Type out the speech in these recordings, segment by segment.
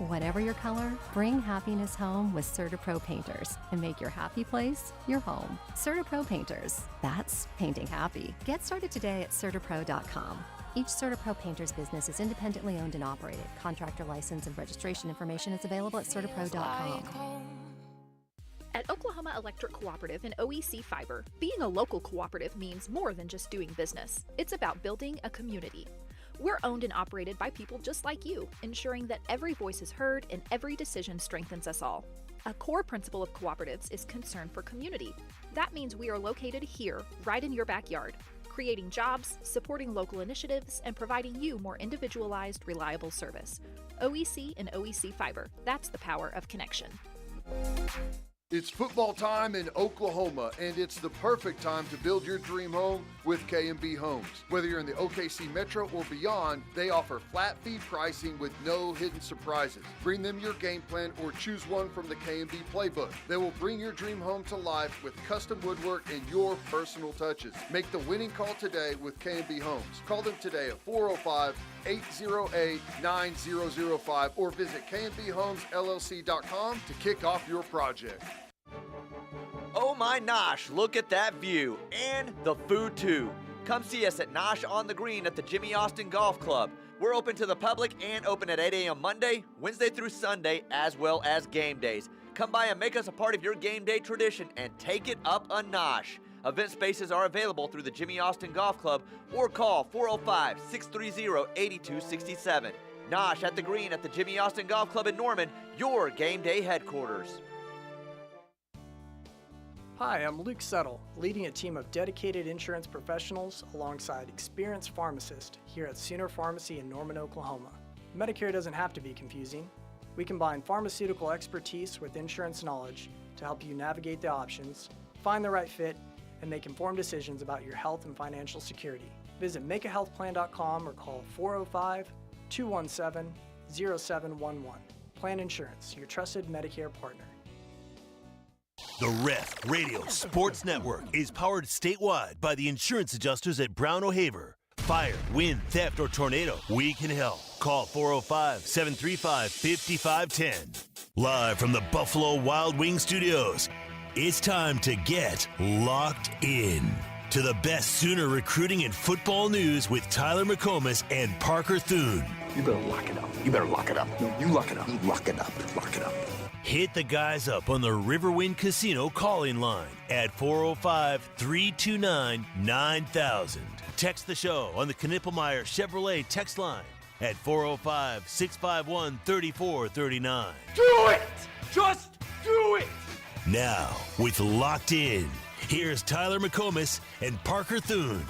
Whatever your color, bring happiness home with CertaPro Painters and make your happy place your home. CertaPro Painters, that's painting happy. Get started today at CertaPro.com. Each CertaPro Painters business is independently owned and operated. Contractor license and registration information is available at CertaPro.com. At Oklahoma Electric Cooperative and OEC Fiber, being a local cooperative means more than just doing business. It's about building a community. We're owned and operated by people just like you, ensuring that every voice is heard and every decision strengthens us all. A core principle of cooperatives is concern for community. That means we are located here, right in your backyard, creating jobs, supporting local initiatives, and providing you more individualized, reliable service. OEC and OEC Fiber, that's the power of connection. It's football time in Oklahoma, and it's the perfect time to build your dream home with K&B Homes. Whether you're in the OKC Metro or beyond, they offer flat fee pricing with no hidden surprises. Bring them your game plan or choose one from the K&B playbook. They will bring your dream home to life with custom woodwork and your personal touches. Make the winning call today with K&B Homes. Call them today at 405-808-9005 or visit kbhomesllc.com to kick off your project. Oh my Nosh, look at that view, and the food too. Come see us at Nosh on the Green at the Jimmy Austin Golf Club. We're open to the public and open at 8 a.m. Monday, Wednesday through Sunday, as well as game days. Come by and make us a part of your game day tradition and take it up a notch. Event spaces are available through the Jimmy Austin Golf Club or call 405-630-8267. Nosh at the Green at the Jimmy Austin Golf Club in Norman, your game day headquarters. Hi, I'm Luke Settle, leading a team of dedicated insurance professionals alongside experienced pharmacists here at Sooner Pharmacy in Norman, Oklahoma. Medicare doesn't have to be confusing. We combine pharmaceutical expertise with insurance knowledge to help you navigate the options, find the right fit, and make informed decisions about your health and financial security. Visit makeahealthplan.com or call 405-217-0711. Plan Insurance, your trusted Medicare partner. The Ref Radio Sports Network is powered statewide by the insurance adjusters at Brown O'Haver. Fire, wind, theft, or tornado, we can help. Call 405-735-5510. Live from the Buffalo Wild Wings Studios, it's time to get locked in to the best Sooner recruiting and football news with Tyler McComas and Parker Thune. You better lock it up. You better lock it up. No, you lock it up. You lock it up. Lock it up. Hit the guys up on the Riverwind Casino calling line at 405-329-9000. Text the show on the Knippelmeyer Chevrolet text line at 405-651-3439. Do it! Just do it! Now, with Locked In, here's Tyler McComas and Parker Thune.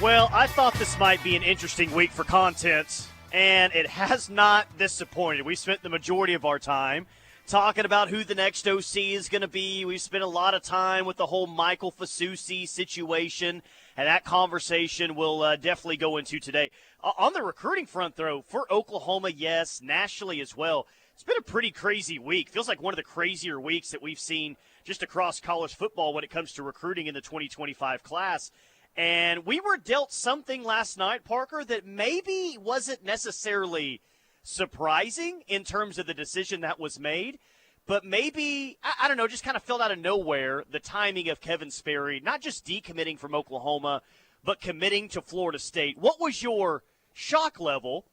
Well, I thought this might be an interesting week for content, and it has not disappointed. We spent the majority of our time talking about who the next OC is going to be. We've spent a lot of time with the whole Michael Fasusi situation, and that conversation we'll definitely go into today. On the recruiting front, though, for Oklahoma, yes, nationally as well, it's been a pretty crazy week. Feels like one of the crazier weeks that we've seen just across college football when it comes to recruiting in the 2025 class. And we were dealt something last night, Parker, that maybe wasn't necessarily surprising in terms of the decision that was made, but maybe, I don't know, just kind of felt out of nowhere the timing of Kevin Sperry, not just decommitting from Oklahoma, but committing to Florida State. What was your shock level?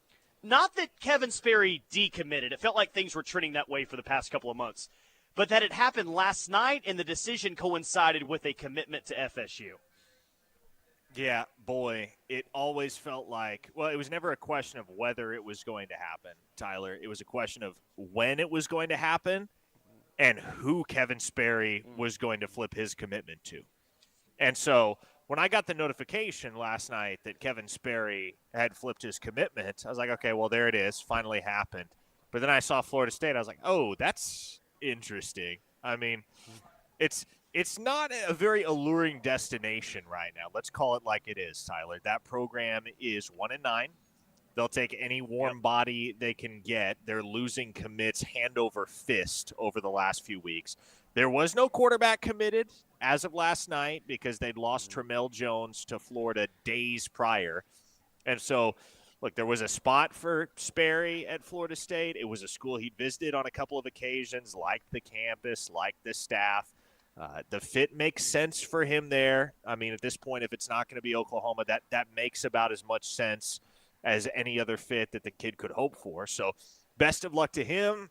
Not that Kevin Sperry decommitted. It felt like things were trending that way for the past couple of months, but that it happened last night and the decision coincided with a commitment to FSU. Yeah, boy, it always felt like, well, it was never a question of whether it was going to happen, Tyler. It was a question of when it was going to happen and who Kevin Sperry was going to flip his commitment to. And so when I got the notification last night that Kevin Sperry had flipped his commitment, I was like, okay, well, there it is. Finally happened. But then I saw Florida State. I was like, oh, that's interesting. I mean, it's not a very alluring destination right now. Let's call it like it is, Tyler. That program is 1-9. They'll take any warm body they can get. They're losing commits hand over fist over the last few weeks. There was no quarterback committed as of last night because they'd lost Tramel Jones to Florida days prior. And so look, there was a spot for Sperry at Florida State. It was a school he'd visited on a couple of occasions, liked the campus, liked the staff. The fit makes sense for him there. I mean, at this point, if it's not going to be Oklahoma, that makes about as much sense as any other fit that the kid could hope for. So best of luck to him.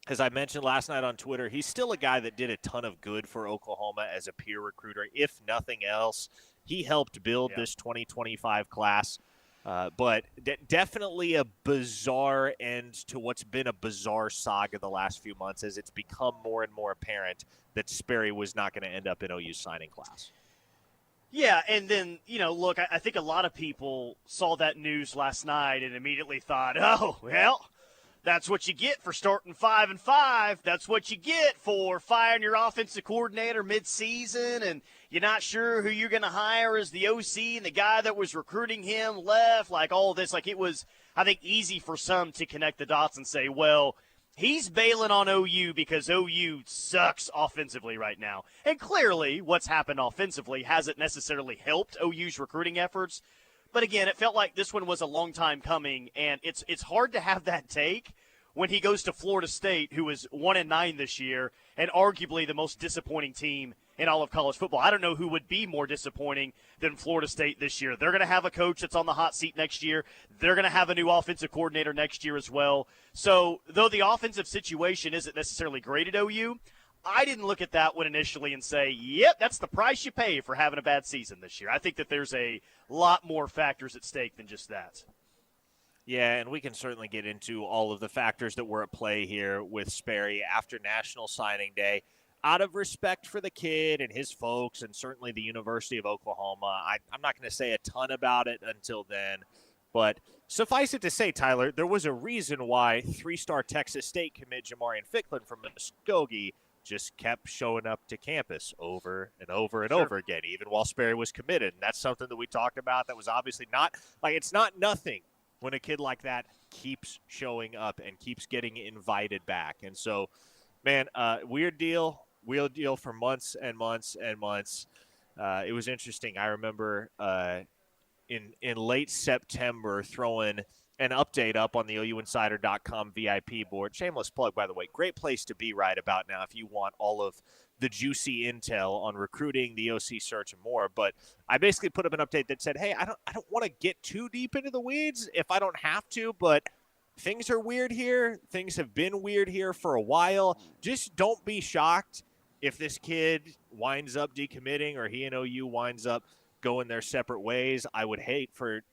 As I mentioned last night on Twitter, he's still a guy that did a ton of good for Oklahoma as a peer recruiter. If nothing else, he helped build this 2025 class. But definitely a bizarre end to what's been a bizarre saga the last few months as it's become more and more apparent that Sperry was not going to end up in OU's signing class. Yeah, and then, look, I think a lot of people saw that news last night and immediately thought, oh, well, that's what you get for starting 5-5. That's what you get for firing your offensive coordinator midseason, and you're not sure who you're going to hire as the OC, and the guy that was recruiting him left, like all this. Like, it was, I think, easy for some to connect the dots and say, well, he's bailing on OU because OU sucks offensively right now. And clearly what's happened offensively hasn't necessarily helped OU's recruiting efforts. But again, it felt like this one was a long time coming, and it's hard to have that take when he goes to Florida State, who is 1-9 this year, and arguably the most disappointing team in all of college football. I don't know who would be more disappointing than Florida State this year. They're going to have a coach that's on the hot seat next year. They're going to have a new offensive coordinator next year as well. So though the offensive situation isn't necessarily great at OU, I didn't look at that one initially and say, yep, that's the price you pay for having a bad season this year. I think that there's a lot more factors at stake than just that. Yeah, and we can certainly get into all of the factors that were at play here with Sperry after National Signing Day. Out of respect for the kid and his folks and certainly the University of Oklahoma, I'm not going to say a ton about it until then. But suffice it to say, Tyler, there was a reason why 3-star Texas State commit Jamarian Ficklin from Muskogee just kept showing up to campus over and over and over again, even while Sperry was committed. And that's something that we talked about that was obviously not – like, it's not nothing when a kid like that keeps showing up and keeps getting invited back. And so, man, weird deal for months and months and months. It was interesting. I remember in late September throwing – an update up on the OUinsider.com VIP board. Shameless plug, by the way. Great place to be right about now if you want all of the juicy intel on recruiting, the OC search, and more. But I basically put up an update that said, hey, I don't want to get too deep into the weeds if I don't have to, but things are weird here. Things have been weird here for a while. Just don't be shocked if this kid winds up decommitting or he and OU winds up going their separate ways. I would hate for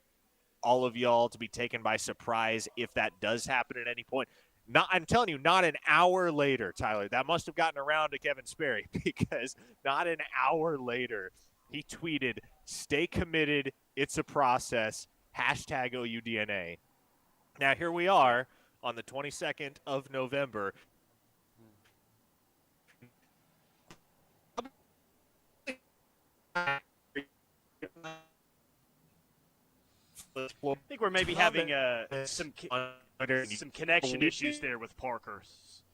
all of y'all to be taken by surprise if that does happen at any point. I'm telling you, not an hour later, Tyler. That must have gotten around to Kevin Sperry because not an hour later, he tweeted, "Stay committed. It's a process. #OUDNA." Now, here we are on the 22nd of November. I think we're maybe having some connection issues there with Parker.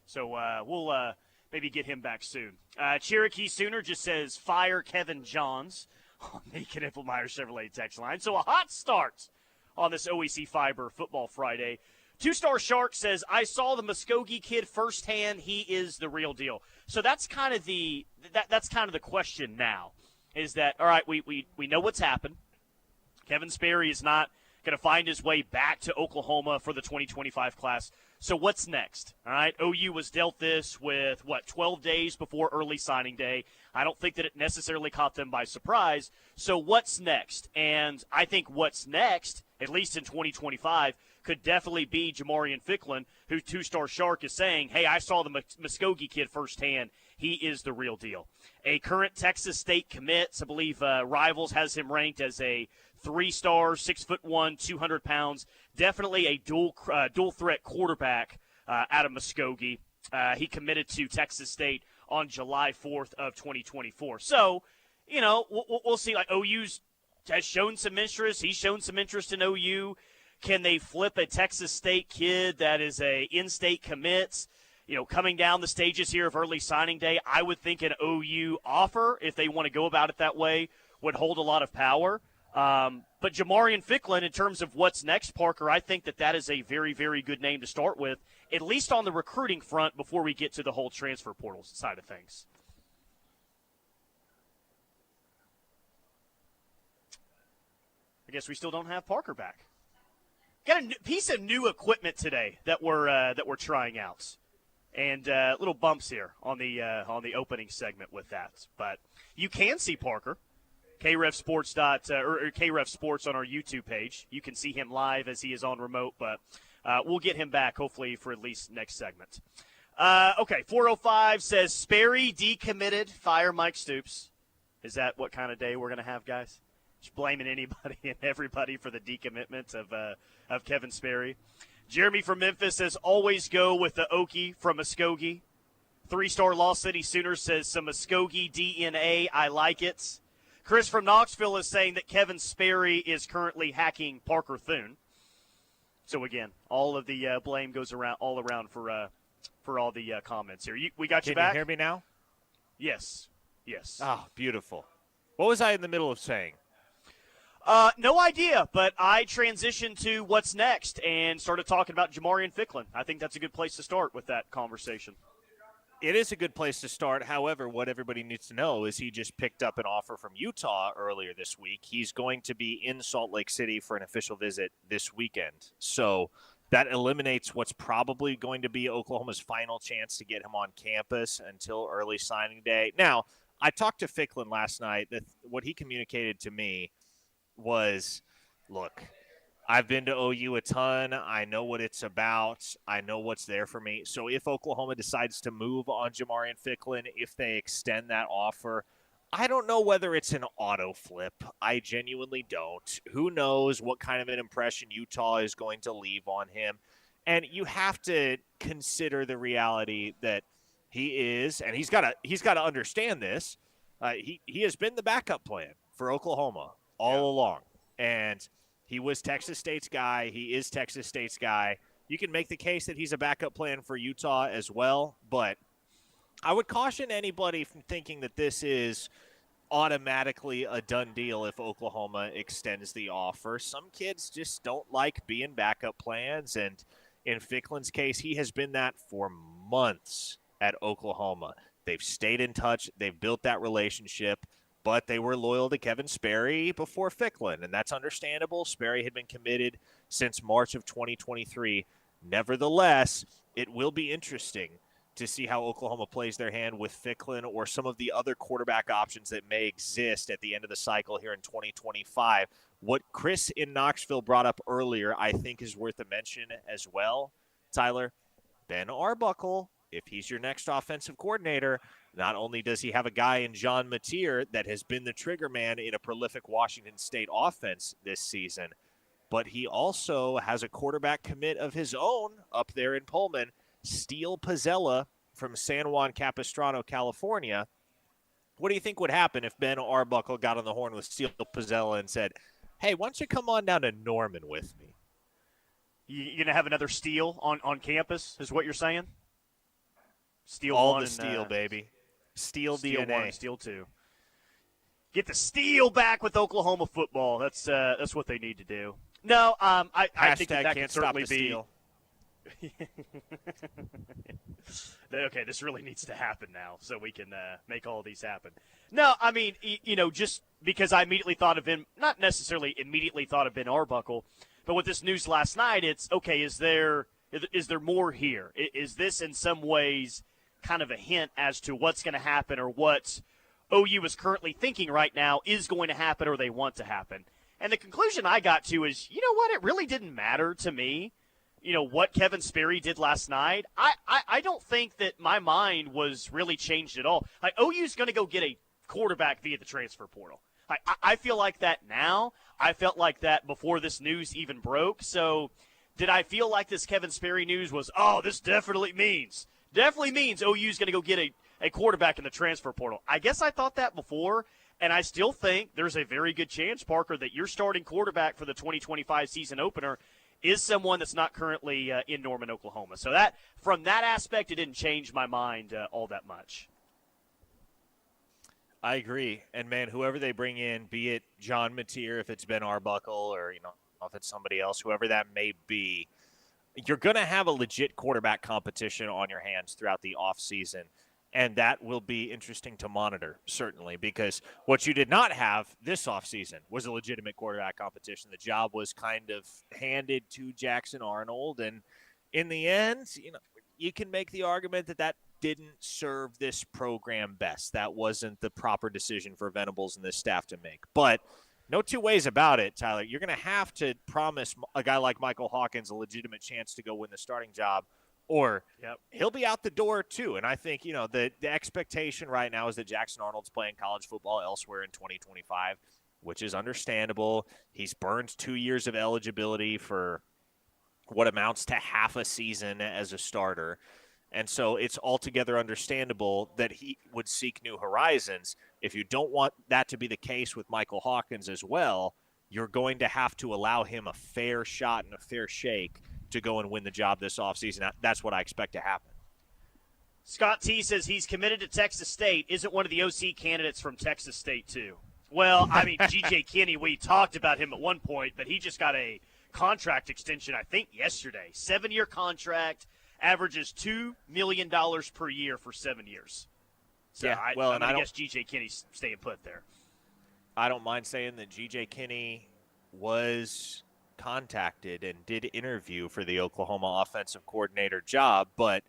So we'll maybe get him back soon. Cherokee Sooner just says, fire Kevin Johns on the Knippelmeyer Chevrolet text line. So a hot start on this OEC Fiber Football Friday. 2-Star Shark says, I saw the Muskogee kid firsthand. He is the real deal. So that's kind of the question now is that, all right, we know what's happened. Kevin Sperry is not going to find his way back to Oklahoma for the 2025 class. So what's next? All right, OU was dealt this with, 12 days before early signing day. I don't think that it necessarily caught them by surprise. So what's next? And I think what's next, at least in 2025, could definitely be Jamarian Ficklin, who 2-Star Shark is saying, hey, I saw the Muskogee kid firsthand. He is the real deal. A current Texas State commit, I believe Rivals has him ranked as a 3-star, 6'1", 200 pounds. Definitely a dual threat quarterback out of Muskogee. He committed to Texas State on July 4th of 2024. So, we'll see. Like OU's has shown some interest. He's shown some interest in OU. Can they flip a Texas State kid that is a in-state commit? Coming down the stages here of early signing day, I would think an OU offer, if they want to go about it that way, would hold a lot of power. But But Jamarian Ficklin, in terms of what's next, Parker, I think that is a very, very good name to start with, at least on the recruiting front before we get to the whole transfer portal side of things. I guess we still don't have Parker back. Got a piece of new equipment today that we're trying out, and little bumps here on the opening segment with that. But you can see Parker. KREF Sports or KREF Sports on our YouTube page. You can see him live as he is on remote, but we'll get him back hopefully for at least next segment. Okay, 405 says Sperry decommitted, fire Mike Stoops. Is that what kind of day we're going to have, guys? Just blaming anybody and everybody for the decommitment of Kevin Sperry. Jeremy from Memphis says always go with the Okie from Muskogee. 3-star Lost City Sooners says some Muskogee DNA. I like it. Chris from Knoxville is saying that Kevin Sperry is currently hacking Parker Thune. So, again, all of the blame goes all around for all the comments here. We got you back? Can you hear me now? Yes. Oh, beautiful. What was I in the middle of saying? No idea, but I transitioned to what's next and started talking about Jamarian Ficklin. I think that's a good place to start with that conversation. It is a good place to start. However, what everybody needs to know is he just picked up an offer from Utah earlier this week. He's going to be in Salt Lake City for an official visit this weekend. So that eliminates what's probably going to be Oklahoma's final chance to get him on campus until early signing day. Now, I talked to Ficklin last night. What he communicated to me was, look, I've been to OU a ton. I know what it's about. I know what's there for me. So if Oklahoma decides to move on Jamarian Ficklin, if they extend that offer, I don't know whether it's an auto flip. I genuinely don't. Who knows what kind of an impression Utah is going to leave on him. And you have to consider the reality that he is, and he's got to understand this. He has been the backup plan for Oklahoma all along. And he was Texas State's guy. He is Texas State's guy. You can make the case that he's a backup plan for Utah as well, but I would caution anybody from thinking that this is automatically a done deal if Oklahoma extends the offer. Some kids just don't like being backup plans, and in Ficklin's case, he has been that for months at Oklahoma. They've stayed in touch. They've built that relationship. But they were loyal to Kevin Sperry before Ficklin, and that's understandable. Sperry had been committed since March of 2023. Nevertheless, it will be interesting to see how Oklahoma plays their hand with Ficklin or some of the other quarterback options that may exist at the end of the cycle here in 2025. What Chris in Knoxville brought up earlier, I think, is worth a mention as well. Tyler, Ben Arbuckle, if he's your next offensive coordinator, not only does he have a guy in John Mateer that has been the trigger man in a prolific Washington State offense this season, but he also has a quarterback commit of his own up there in Pullman, Steele Pizzella from San Juan Capistrano, California. What do you think would happen if Ben Arbuckle got on the horn with Steele Pizzella and said, hey, why don't you come on down to Norman with me? You going to have another Steele on campus is what you're saying? Steele all one the Steele, baby. Steele Steele DNA. 1, Steele 2. Get the Steele back with Oklahoma football. That's what they need to do. No, I think that can certainly be. Steele. Okay, this really needs to happen now so we can make all of these happen. No, I mean, just because I immediately thought of him, not necessarily immediately thought of Ben Arbuckle, but with this news last night, it's, okay, is there more here? Is this in some ways kind of a hint as to what's going to happen or what OU is currently thinking right now is going to happen or they want to happen? And the conclusion I got to is, you know what, it really didn't matter to me, what Kevin Sperry did last night. I don't think that my mind was really changed at all. Like, OU's going to go get a quarterback via the transfer portal. I feel like that now. I felt like that before this news even broke. So did I feel like this Kevin Sperry news was, this definitely means OU's going to go get a quarterback in the transfer portal? I guess I thought that before, and I still think there's a very good chance, Parker, that your starting quarterback for the 2025 season opener is someone that's not currently in Norman, Oklahoma. So that, from that aspect, it didn't change my mind all that much. I agree. And, man, whoever they bring in, be it John Mateer, if it's Ben Arbuckle, or, if it's somebody else, whoever that may be, you're going to have a legit quarterback competition on your hands throughout the offseason. And that will be interesting to monitor, certainly, because what you did not have this offseason was a legitimate quarterback competition. The job was kind of handed to Jackson Arnold. And in the end, you can make the argument that didn't serve this program best. That wasn't the proper decision for Venables and this staff to make. But no two ways about it, Tyler. You're going to have to promise a guy like Michael Hawkins a legitimate chance to go win the starting job, or he'll be out the door too. And I think, the expectation right now is that Jackson Arnold's playing college football elsewhere in 2025, which is understandable. He's burned 2 years of eligibility for what amounts to half a season as a starter. And so it's altogether understandable that he would seek new horizons. If you don't want that to be the case with Michael Hawkins as well, you're going to have to allow him a fair shot and a fair shake to go and win the job this offseason. That's what I expect to happen. Scott T says he's committed to Texas State. Isn't one of the OC candidates from Texas State, too? Well, G.J. Kinney, we talked about him at one point, but he just got a contract extension, I think, yesterday. 7-year contract. Averages $2 million per year for 7 years. So I guess G.J. Kinney's staying put there. I don't mind saying that G.J. Kinney was contacted and did interview for the Oklahoma offensive coordinator job, but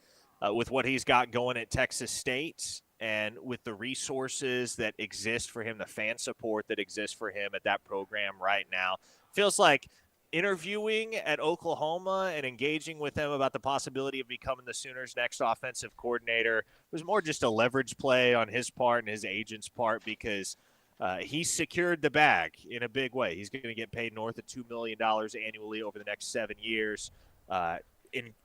with what he's got going at Texas State and with the resources that exist for him, the fan support that exists for him at that program right now, feels like interviewing at Oklahoma and engaging with them about the possibility of becoming the Sooners' next offensive coordinator was more just a leverage play on his part and his agent's part, because he secured the bag in a big way. He's going to get paid north of $2 million annually over the next 7 years.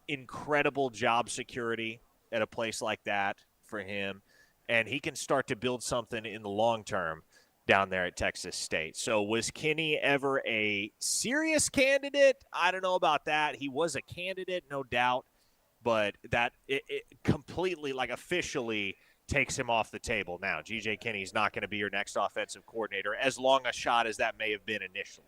Incredible job security at a place like that for him, and he can start to build something in the long term down there at Texas State. So was Kinney ever a serious candidate? I don't know about that. He was a candidate, no doubt, but that it completely, officially takes him off the table now. G.J. Kinney's not going to be your next offensive coordinator, as long a shot as that may have been initially.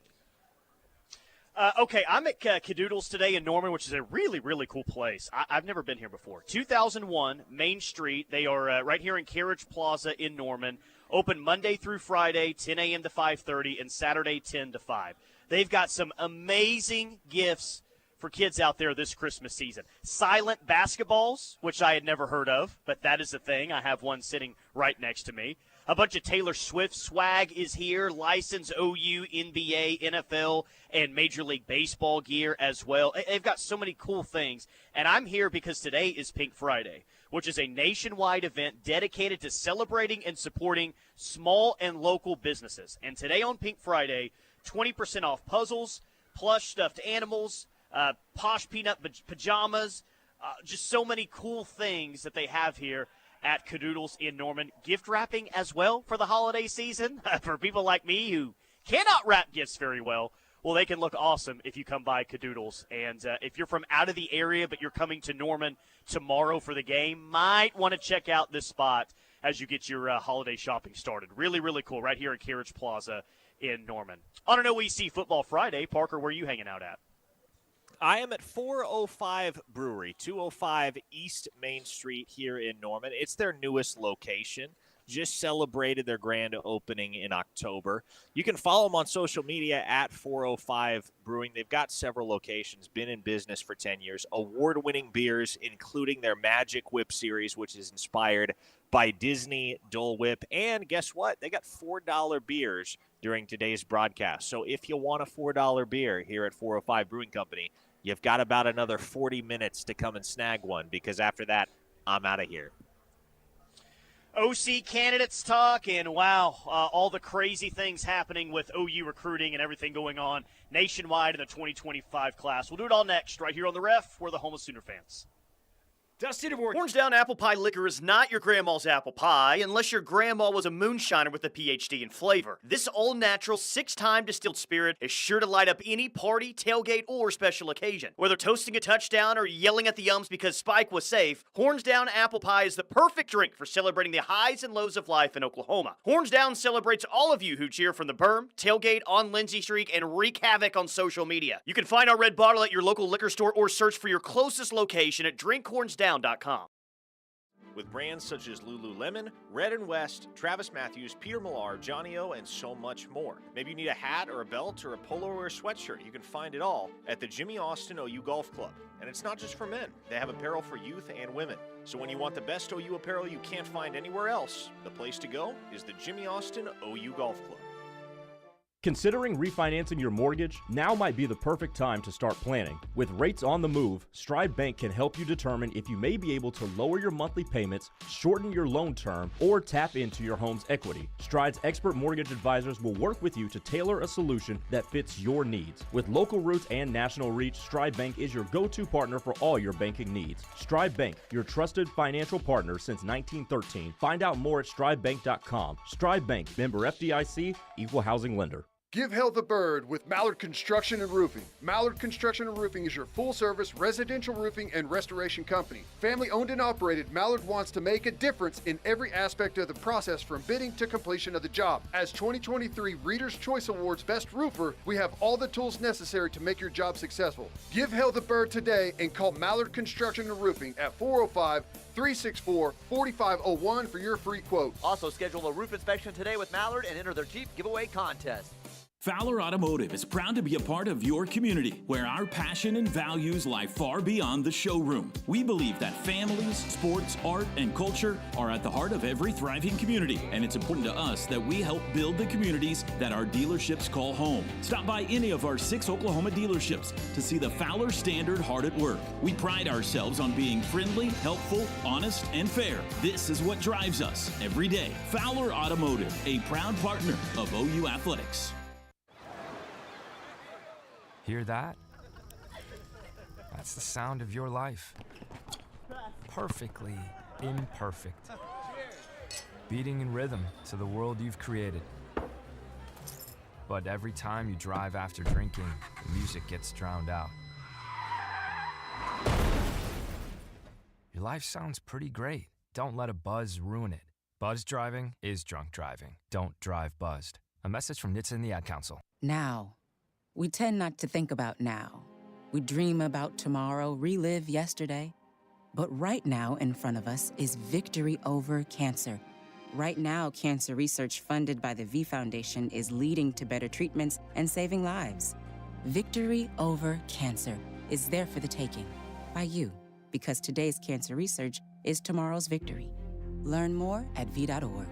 Okay, I'm at Cadoodles today in Norman, which is a really, really cool place. I've never been here before. 2001 Main Street. They are right here in Carriage Plaza in Norman. Open Monday through Friday, 10 a.m. to 5:30, and Saturday, 10 to 5. They've got some amazing gifts for kids out there this Christmas season. Silent basketballs, which I had never heard of, but that is a thing. I have one sitting right next to me. A bunch of Taylor Swift swag is here. Licensed OU, NBA, NFL, and Major League Baseball gear as well. They've got so many cool things. And I'm here because today is Pink Friday, which is a nationwide event dedicated to celebrating and supporting small and local businesses. And today on Pink Friday, 20% off puzzles, plush stuffed animals, posh peanut pajamas, just so many cool things that they have here at Cadoodles in Norman. Gift wrapping as well for the holiday season. For people like me who cannot wrap gifts very well, well, they can look awesome if you come by Cadoodles. And if you're from out of the area but you're coming to Norman tomorrow for the game, might want to check out this spot as you get your holiday shopping started. Really, really cool right here at Carriage Plaza in Norman. On an OEC Football Friday, Parker, where are you hanging out at? I am at 405 Brewery, 205 East Main Street here in Norman. It's their newest location. Just celebrated their grand opening in October. You can follow them on social media at 405 Brewing. They've got several locations, been in business for 10 years, award-winning beers, including their Magic Whip series, which is inspired by Disney Dole Whip. And guess what? They got $4 beers during today's broadcast. So if you want a $4 beer here at 405 Brewing Company, you've got about another 40 minutes to come and snag one, because after that, I'm out of here. OC candidates talk, and wow, all the crazy things happening with OU recruiting and everything going on nationwide in the 2025 class. We'll do it all next, right here on The Ref. We're the home of Sooner fans. Dusty DeWart. Hornsdown Apple Pie Liquor is not your grandma's apple pie unless your grandma was a moonshiner with a PhD in flavor. This all-natural, 6-time distilled spirit is sure to light up any party, tailgate, or special occasion. Whether toasting a touchdown or yelling at the umps because Spike was safe, Hornsdown Apple Pie is the perfect drink for celebrating the highs and lows of life in Oklahoma. Hornsdown celebrates all of you who cheer from the berm, tailgate, on Lindsay Street, and wreak havoc on social media. You can find our red bottle at your local liquor store or search for your closest location at drinkhornsdown.com. With brands such as Lululemon, Red & West, Travis Matthews, Peter Millar, Johnny O, and so much more. Maybe you need a hat or a belt or a polo or a sweatshirt. You can find it all at the Jimmy Austin OU Golf Club. And it's not just for men. They have apparel for youth and women. So when you want the best OU apparel you can't find anywhere else, the place to go is the Jimmy Austin OU Golf Club. Considering refinancing your mortgage? Now might be the perfect time to start planning. With rates on the move, Stride Bank can help you determine if you may be able to lower your monthly payments, shorten your loan term, or tap into your home's equity. Stride's expert mortgage advisors will work with you to tailor a solution that fits your needs. With local roots and national reach, Stride Bank is your go-to partner for all your banking needs. Stride Bank, your trusted financial partner since 1913. Find out more at stridebank.com. Stride Bank, member FDIC, equal housing lender. Give hell the bird with Mallard Construction and Roofing. Mallard Construction and Roofing is your full-service residential roofing and restoration company. Family owned and operated, Mallard wants to make a difference in every aspect of the process from bidding to completion of the job. As 2023 Reader's Choice Awards Best Roofer, we have all the tools necessary to make your job successful. Give hell the bird today and call Mallard Construction and Roofing at 405-364-4501 for your free quote. Also, schedule a roof inspection today with Mallard and enter their Jeep giveaway contest. Fowler Automotive is proud to be a part of your community, where our passion and values lie far beyond the showroom. We believe that families, sports, art, and culture are at the heart of every thriving community, and it's important to us that we help build the communities that our dealerships call home. Stop by any of our 6 Oklahoma dealerships to see the Fowler standard hard at work. We pride ourselves on being friendly, helpful, honest, and fair. This is what drives us every day. Fowler Automotive, a proud partner of OU Athletics. Hear that? That's the sound of your life. Perfectly imperfect. Beating in rhythm to the world you've created. But every time you drive after drinking, the music gets drowned out. Your life sounds pretty great. Don't let a buzz ruin it. Buzz driving is drunk driving. Don't drive buzzed. A message from NHTSA and the Ad Council. Now. We tend not to think about now. We dream about tomorrow, relive yesterday. But right now in front of us is victory over cancer. Right now, cancer research funded by the V Foundation is leading to better treatments and saving lives. Victory over cancer is there for the taking by you, because today's cancer research is tomorrow's victory. Learn more at v.org.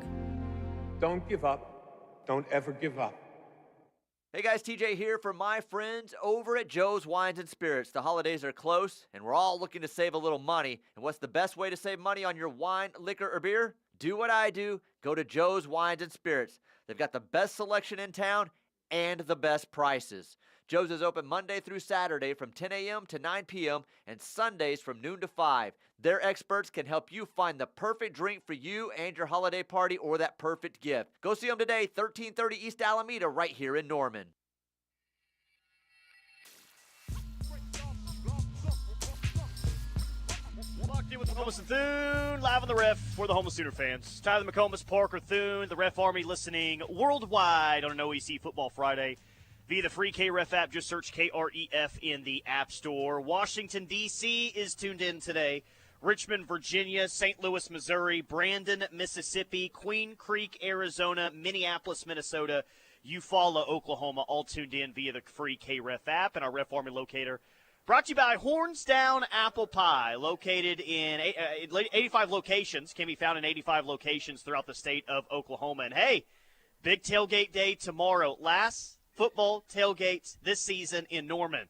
Don't give up. Don't ever give up. Hey guys, TJ here for my friends over at Joe's Wines and Spirits. The holidays are close, and we're all looking to save a little money. And what's the best way to save money on your wine, liquor, or beer? Do what I do. Go to Joe's Wines and Spirits. They've got the best selection in town and the best prices. Joe's is open Monday through Saturday from 10 a.m. to 9 p.m. and Sundays from noon to 5. Their experts can help you find the perfect drink for you and your holiday party or that perfect gift. Go see them today, 1330 East Alameda, right here in Norman. Locked in with McComas and Thune, live on the ref for the Homeless Sooner fans. Tyler McComas, Parker Thune, the Ref Army listening worldwide on an OEC Football Friday. Via the free KREF app, just search KREF in the App Store. Washington, D.C. is tuned in today. Richmond, Virginia, St. Louis, Missouri, Brandon, Mississippi, Queen Creek, Arizona, Minneapolis, Minnesota, Eufaula, Oklahoma, all tuned in via the free KREF app and our Ref Army locator. Brought to you by Hornsdown Apple Pie, located in 85 locations, can be found in 85 locations throughout the state of Oklahoma. And, hey, big tailgate day tomorrow. Last football tailgates this season in Norman.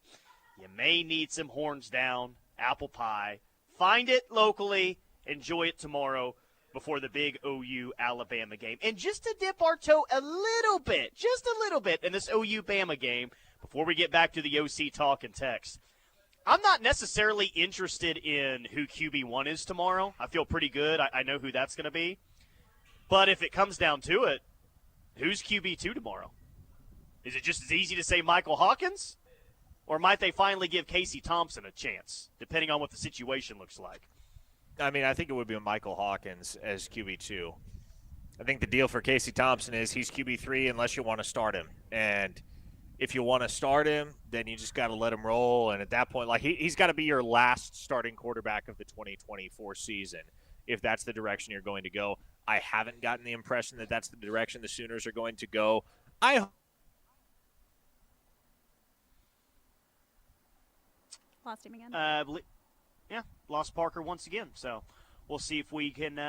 You may need some Hornsdown Apple Pie. Find it locally. Enjoy it tomorrow before the big OU-Alabama game. And just to dip our toe a little bit, just a little bit, in this OU-Bama game before we get back to the OC talk and text, I'm not necessarily interested in who QB1 is tomorrow. I feel pretty good. I know who that's going to be. But if it comes down to it, who's QB2 tomorrow? Is it just as easy to say Michael Hawkins? Or might they finally give Casey Thompson a chance, depending on what the situation looks like? I mean, I think it would be Michael Hawkins as QB2. I think the deal for Casey Thompson is he's QB3 unless you want to start him. And if you want to start him, then you just got to let him roll. And at that point, like he's got to be your last starting quarterback of the 2024 season if that's the direction you're going to go. I haven't gotten the impression that that's the direction the Sooners are going to go. Lost him again. Lost Parker once again. So we'll see if we can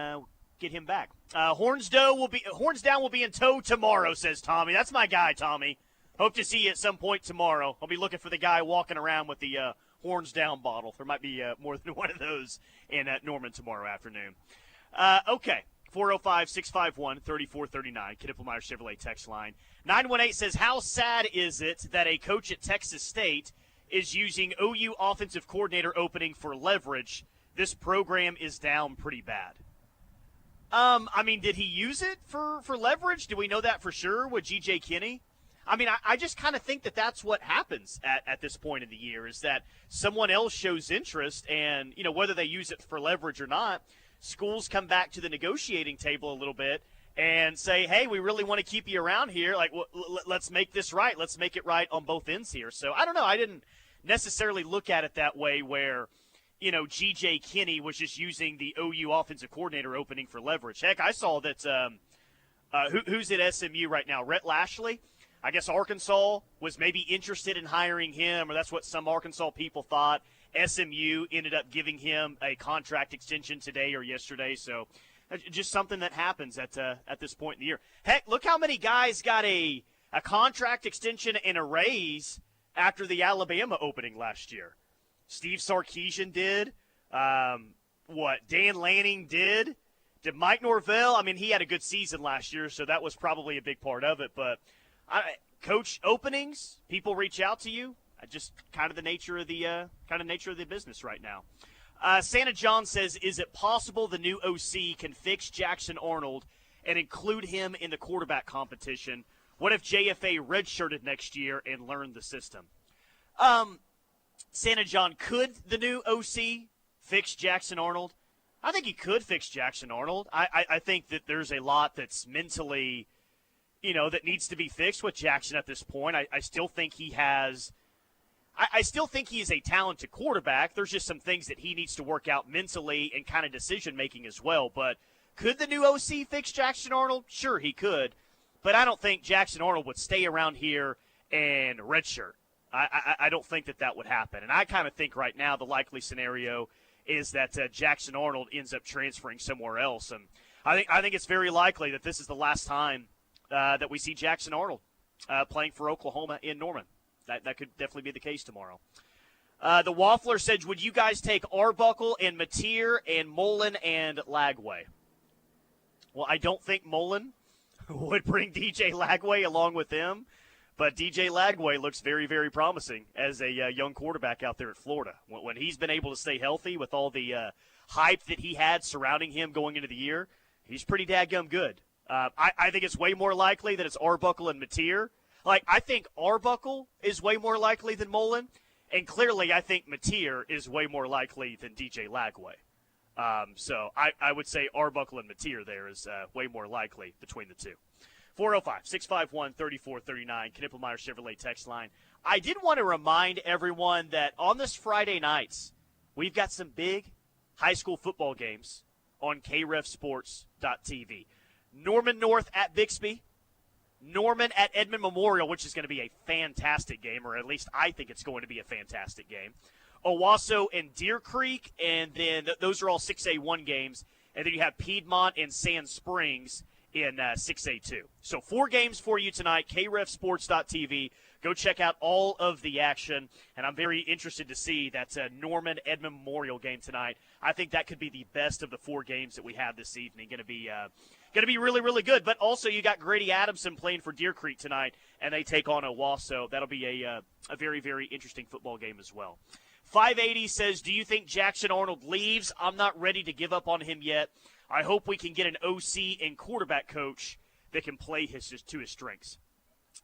get him back. Horns Down will be in tow tomorrow, says Tommy. That's my guy, Tommy. Hope to see you at some point tomorrow. I'll be looking for the guy walking around with the Horns Down bottle. There might be more than one of those in Norman tomorrow afternoon. Okay. 405-651-3439, Knippelmeyer Chevrolet text line. 918 says, how sad is it that a coach at Texas State is using OU offensive coordinator opening for leverage? This program is down pretty bad. I mean, did he use it for leverage? Do we know that for sure with G.J. Kinney? I mean, I just kind of think that that's what happens at this point in the year, is that someone else shows interest, and, you know, whether they use it for leverage or not, schools come back to the negotiating table a little bit and say, hey, we really want to keep you around here. Like, let's make this right. Let's make it right on both ends here. So, I don't know. I didn't necessarily look at it that way where, you know, G.J. Kinney was just using the OU offensive coordinator opening for leverage. Heck, I saw that who's at SMU right now? Rhett Lashley? I guess Arkansas was maybe interested in hiring him, or that's what some Arkansas people thought. SMU ended up giving him a contract extension today or yesterday, so just something that happens at this point in the year. Heck, look how many guys got a contract extension and a raise after the Alabama opening last year. Steve Sarkisian did. Dan Lanning did. Did Mike Norvell? I mean, he had a good season last year, so that was probably a big part of it. But coach openings, people reach out to you. Just kind of the nature of the business right now. Santa John says, is it possible the new OC can fix Jackson Arnold and include him in the quarterback competition? What if JFA redshirted next year and learned the system? Santa John, could the new OC fix Jackson Arnold? I think he could fix Jackson Arnold. I think that there's a lot that's mentally, that needs to be fixed with Jackson at this point. I still think he has – I still think he is a talented quarterback. There's just some things that he needs to work out mentally and kind of decision-making as well. But could the new OC fix Jackson Arnold? Sure, he could. But I don't think Jackson Arnold would stay around here and redshirt. I don't think that would happen. And I kind of think right now the likely scenario is that Jackson Arnold ends up transferring somewhere else. And I think it's very likely that this is the last time that we see Jackson Arnold playing for Oklahoma in Norman. That could definitely be the case tomorrow. The Waffler said, would you guys take Arbuckle and Mateer and Mullen and Lagway? Well, I don't think Mullen would bring DJ Lagway along with him, but DJ Lagway looks very, very promising as a young quarterback out there at Florida. When he's been able to stay healthy with all the hype that he had surrounding him going into the year, he's pretty dadgum good. I think it's way more likely that it's Arbuckle and Mateer. I think Arbuckle is way more likely than Mullen, and clearly I think Mateer is way more likely than DJ Lagway. So I would say Arbuckle and Mateer there is way more likely between the two. 405-651-3439, Knippelmeyer Chevrolet text line. I did want to remind everyone that on this Friday nights, we've got some big high school football games on krefsports.tv. Norman North at Bixby. Norman at Edmond Memorial, which is going to be a fantastic game, or at least I think it's going to be a fantastic game. Owasso and Deer Creek, and then those are all 6A1 games. And then you have Piedmont and Sand Springs in 6A2. So 4 games for you tonight, krefsports.tv. Go check out all of the action, and I'm very interested to see that Norman Edmond Memorial game tonight. I think that could be the best of the 4 games that we have this evening. Going to be really, really good. But also you got Grady Adamson playing for Deer Creek tonight, and they take on Owasso. That'll be a very, very interesting football game as well. 580 says, do you think Jackson Arnold leaves? I'm not ready to give up on him yet. I hope we can get an OC and quarterback coach that can play to his strengths.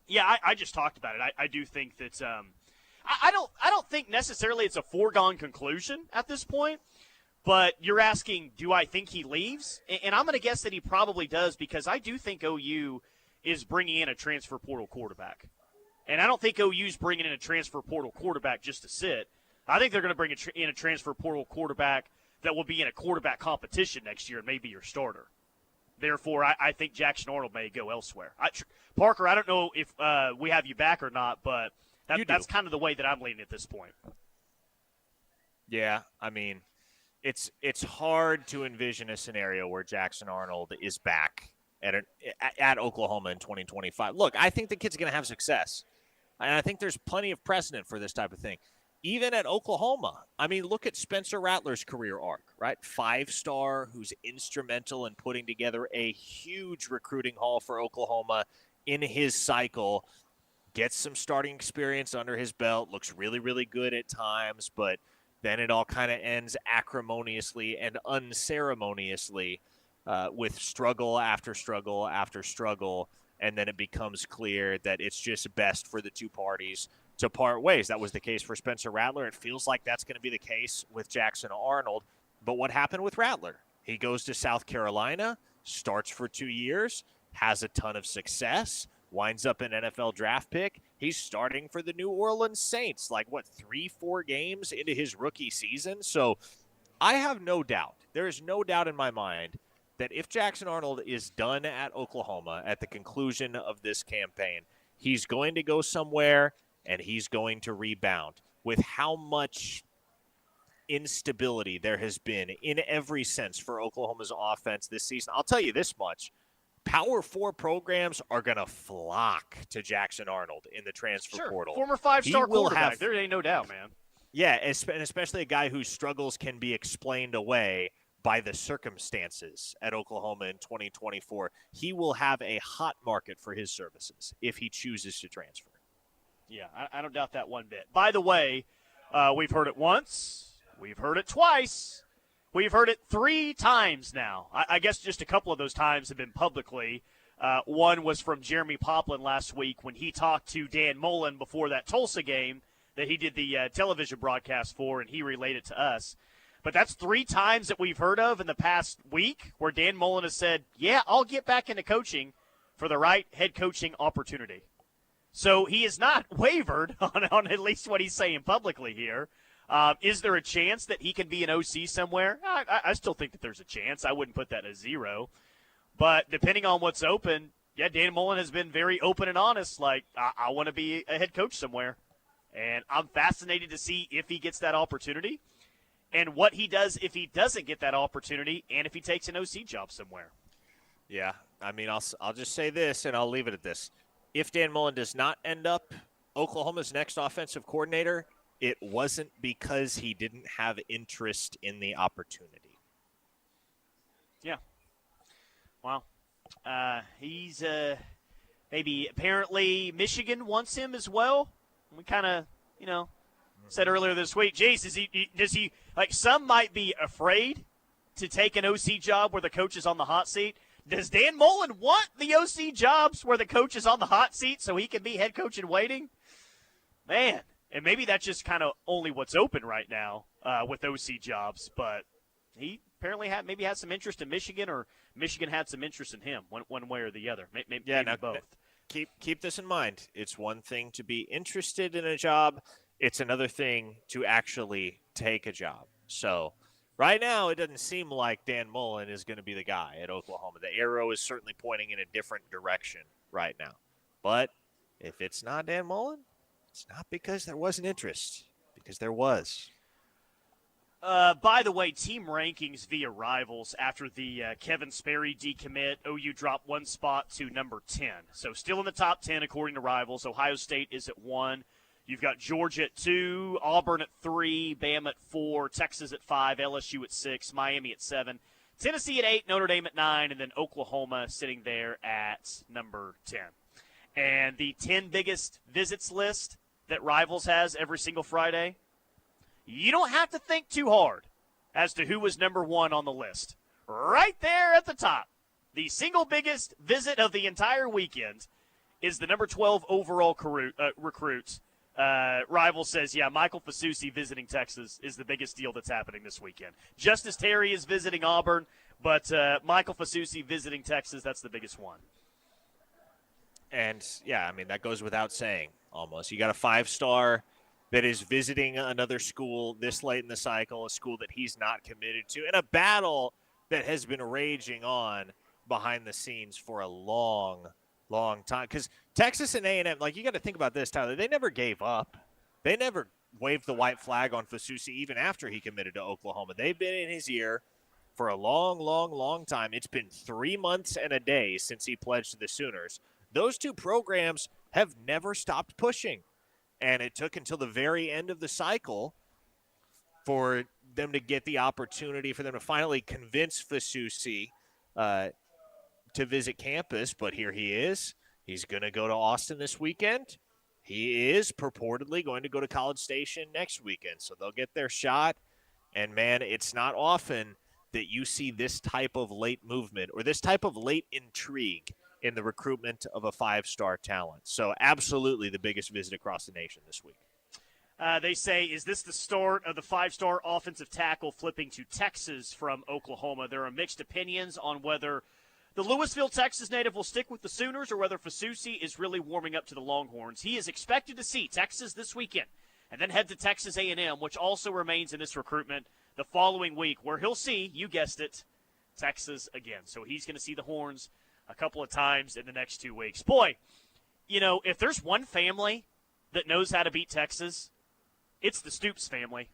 Yeah, I just talked about it. I do think that I don't think necessarily it's a foregone conclusion at this point, but you're asking, do I think he leaves? And I'm going to guess that he probably does, because I do think OU is bringing in a transfer portal quarterback. And I don't think OU's bringing in a transfer portal quarterback just to sit. I think they're going to bring in a transfer portal quarterback that will be in a quarterback competition next year and maybe your starter. Therefore, I think Jackson Arnold may go elsewhere. Parker, I don't know if we have you back or not, but that's kind of the way that I'm leaning at this point. Yeah, I mean, it's hard to envision a scenario where Jackson Arnold is back at Oklahoma in 2025. Look, I think the kid's going to have success, and I think there's plenty of precedent for this type of thing. Even at Oklahoma, I mean, look at Spencer Rattler's career arc, right? 5-star, who's instrumental in putting together a huge recruiting haul for Oklahoma in his cycle, gets some starting experience under his belt, looks really, really good at times, but then it all kind of ends acrimoniously and unceremoniously with struggle after struggle after struggle, and then it becomes clear that it's just best for the two parties to part ways. That was the case for Spencer Rattler. It feels like that's going to be the case with Jackson Arnold. But what happened with Rattler? He goes to South Carolina, starts for 2 years, has a ton of success, winds up an NFL draft pick. He's starting for the New Orleans Saints, 3-4 games into his rookie season. So I have no doubt, there is no doubt in my mind, that if Jackson Arnold is done at Oklahoma at the conclusion of this campaign, he's going to go somewhere and he's going to rebound. With how much instability there has been in every sense for Oklahoma's offense this season, I'll tell you this much. Power 4 programs are going to flock to Jackson Arnold in the transfer portal. Former 5-star quarterback. There ain't no doubt, man. Yeah, and especially a guy whose struggles can be explained away by the circumstances at Oklahoma in 2024. He will have a hot market for his services if he chooses to transfer. Yeah, I don't doubt that one bit. By the way, we've heard it once. We've heard it twice. We've heard it 3 times now. I guess just a couple of those times have been publicly. One was from Jeremy Poplin last week when he talked to Dan Mullen before that Tulsa game that he did the television broadcast for, and he relayed it to us. But that's 3 times that we've heard of in the past week where Dan Mullen has said, yeah, I'll get back into coaching for the right head coaching opportunity. So he has not wavered on at least what he's saying publicly here. Is there a chance that he can be an OC somewhere? I still think that there's a chance. I wouldn't put that at 0. But depending on what's open, yeah, Dan Mullen has been very open and honest. I want to be a head coach somewhere. And I'm fascinated to see if he gets that opportunity and what he does if he doesn't get that opportunity and if he takes an OC job somewhere. Yeah, I mean, I'll just say this, and I'll leave it at this. If Dan Mullen does not end up Oklahoma's next offensive coordinator, it wasn't because he didn't have interest in the opportunity. Yeah. Well, he's maybe apparently Michigan wants him as well. We kind of, said earlier this week, geez, does he some might be afraid to take an OC job where the coach is on the hot seat. Does Dan Mullen want the OC jobs where the coach is on the hot seat so he can be head coach in waiting? Man, and maybe that's just kind of only what's open right now with OC jobs. But he apparently had some interest in Michigan, or Michigan had some interest in him, one way or the other. Maybe both. Keep this in mind. It's one thing to be interested in a job. It's another thing to actually take a job. So right now, it doesn't seem like Dan Mullen is going to be the guy at Oklahoma. The arrow is certainly pointing in a different direction right now. But if it's not Dan Mullen, it's not because there wasn't interest, because there was. By the way, team rankings via Rivals after the Kevin Sperry decommit, OU dropped 1 spot to number 10. So still in the top 10 according to Rivals. Ohio State is at 1. You've got Georgia at 2, Auburn at 3, Bama at 4, Texas at 5, LSU at 6, Miami at 7, Tennessee at 8, Notre Dame at 9, and then Oklahoma sitting there at number 10. And the 10 biggest visits list that Rivals has every single Friday you don't have to think too hard as to who was number one on the list. Right there at the top, the single biggest visit of the entire weekend is the number 12 overall recruit. Rival says, yeah, Michael Fasusi visiting Texas is the biggest deal that's happening this weekend. Justice Terry is visiting Auburn, but Michael Fasusi visiting Texas, that's the biggest one. And, yeah, I mean, that goes without saying almost. You got a 5-star that is visiting another school this late in the cycle, a school that he's not committed to, and a battle that has been raging on behind the scenes for a long time. Because Texas and A&M, like, you got to think about this, Tyler. They never gave up. They never waved the white flag on Fasusi even after he committed to Oklahoma. They've been in his ear for a long time. It's been 3 months and a day since he pledged to the Sooners. Those two programs have never stopped pushing. And it took until the very end of the cycle for them to get the opportunity, for them to finally convince Fasusi to visit campus. But here he is. He's going to go to Austin this weekend. He is purportedly going to go to College Station next weekend. So they'll get their shot. And, man, it's not often that you see this type of late movement or this type of late intrigue in the recruitment of a 5-star talent. So absolutely the biggest visit across the nation this week. They say, is this the start of the 5-star offensive tackle flipping to Texas from Oklahoma? There are mixed opinions on whether the Louisville, Texas native will stick with the Sooners or whether Fasusi is really warming up to the Longhorns. He is expected to see Texas this weekend and then head to Texas A&M, which also remains in this recruitment the following week, where he'll see, you guessed it, Texas again. So he's going to see the Horns a couple of times in the next 2 weeks. Boy, you know, if there's one family that knows how to beat Texas, it's the Stoops family.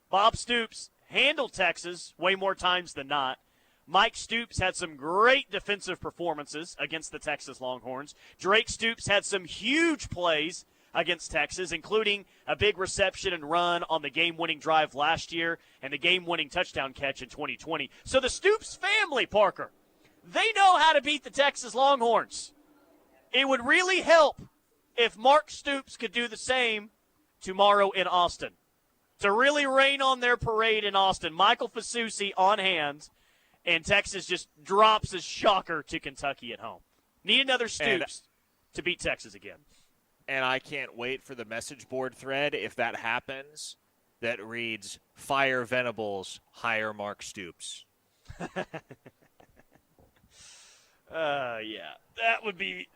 Bob Stoops handled Texas way more times than not. Mike Stoops had some great defensive performances against the Texas Longhorns. Drake Stoops had some huge plays against Texas, including a big reception and run on the game-winning drive last year and the game-winning touchdown catch in 2020. So the Stoops family, Parker, they know how to beat the Texas Longhorns. It would really help if Mark Stoops could do the same tomorrow in Austin. To really rain on their parade in Austin, Michael Fasusi on hand, and Texas just drops a shocker to Kentucky at home. Need another Stoops to beat Texas again. And I can't wait for the message board thread, if that happens, that reads, "Fire Venables, hire Mark Stoops." Yeah, that would be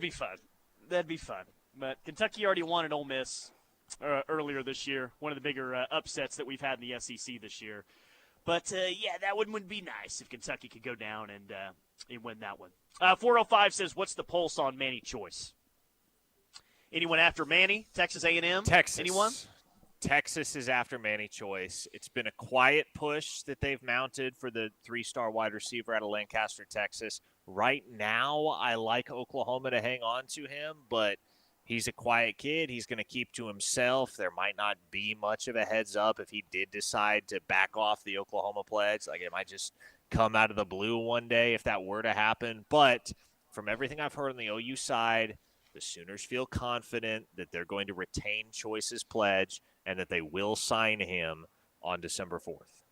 fun. That'd be fun. But Kentucky already won at Ole Miss earlier this year, one of the bigger upsets that we've had in the SEC this year. But, yeah, that would be nice if Kentucky could go down and win that one. 405 says, what's the pulse on Manny Choice? Anyone after Manny? Texas A&M? Texas. Anyone? Texas is after Manny Choice. It's been a quiet push that they've mounted for the 3-star wide receiver out of Lancaster, Texas. Right now, I like Oklahoma to hang on to him, but he's a quiet kid. He's going to keep to himself. There might not be much of a heads up if he did decide to back off the Oklahoma pledge. Like, it might just come out of the blue one day if that were to happen. But from everything I've heard on the OU side, the Sooners feel confident that they're going to retain Choice's pledge and that they will sign him on December 4th.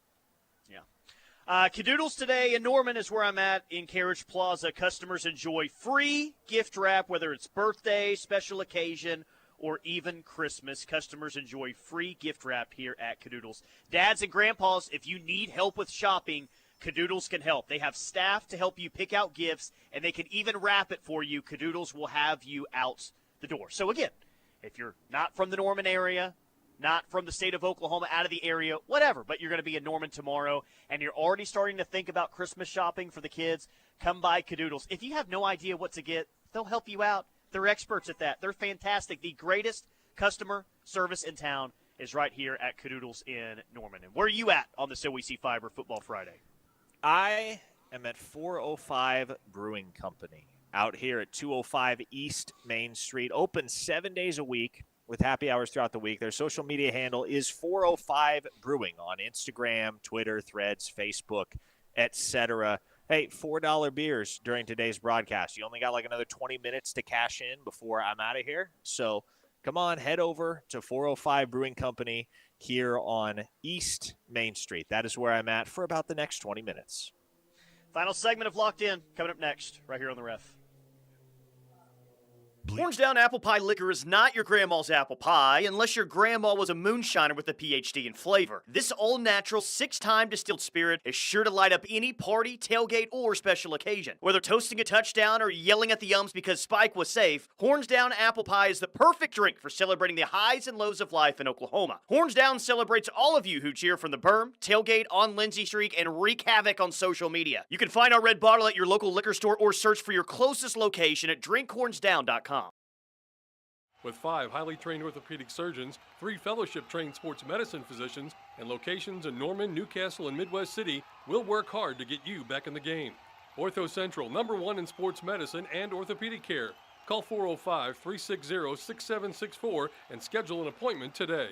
Yeah. Cadoodles today in Norman is where I'm at in Carriage Plaza. Customers enjoy free gift wrap, whether it's birthday, special occasion, or even Christmas. Customers enjoy free gift wrap here at Cadoodles. Dads and grandpas, if you need help with shopping, Cadoodles can help. They have staff to help you pick out gifts, and they can even wrap it for you. Cadoodles will have you out the door. So, again, if you're not from the Norman area, not from the state of Oklahoma, out of the area, whatever, but you're going to be in Norman tomorrow, and you're already starting to think about Christmas shopping for the kids, come by Cadoodles. If you have no idea what to get, they'll help you out. They're experts at that. They're fantastic. The greatest customer service in town is right here at Cadoodles in Norman. And where are you at on this OEC Fiber Football Friday? I am at 405 Brewing Company out here at 205 East Main Street. Open 7 days a week with happy hours throughout the week. Their social media handle is 405 Brewing on Instagram, Twitter, Threads, Facebook, etc. Hey, $4 beers during today's broadcast. You only got like another 20 minutes to cash in before I'm out of here. So come on, head over to 405 Brewing Company here on East Main Street. That is where I'm at for about the next 20 minutes. Final segment of Locked In coming up next, right here on the Ref. Hornsdown Apple Pie Liquor is not your grandma's apple pie unless your grandma was a moonshiner with a PhD in flavor. This all-natural, 6-time distilled spirit is sure to light up any party, tailgate, or special occasion. Whether toasting a touchdown or yelling at the umps because Spike was safe, Hornsdown Apple Pie is the perfect drink for celebrating the highs and lows of life in Oklahoma. Hornsdown celebrates all of you who cheer from the berm, tailgate, on Lindsay Streak, and wreak havoc on social media. You can find our red bottle at your local liquor store or search for your closest location at drinkhornsdown.com. With 5 highly trained orthopedic surgeons, 3 fellowship-trained sports medicine physicians, and locations in Norman, Newcastle, and Midwest City, we'll work hard to get you back in the game. Ortho Central, #1 in sports medicine and orthopedic care. Call 405-360-6764 and schedule an appointment today.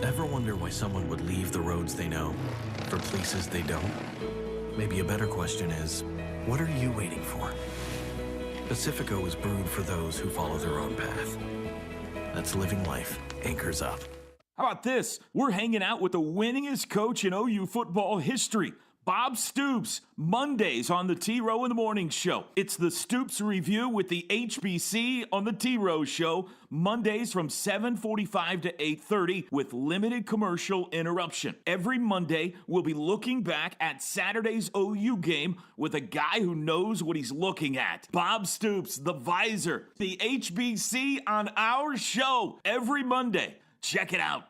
Ever wonder why someone would leave the roads they know for places they don't? Maybe a better question is, what are you waiting for? Pacifico is brewed for those who follow their own path. That's living life anchors up. How about this? We're hanging out with the winningest coach in OU football history, Bob Stoops, Mondays on the T-Row in the Morning Show. It's the Stoops Review with the HBC on the T-Row Show, Mondays from 7:45 to 8:30 with limited commercial interruption. Every Monday, we'll be looking back at Saturday's OU game with a guy who knows what he's looking at. Bob Stoops, the Visor, the HBC on our show every Monday. Check it out.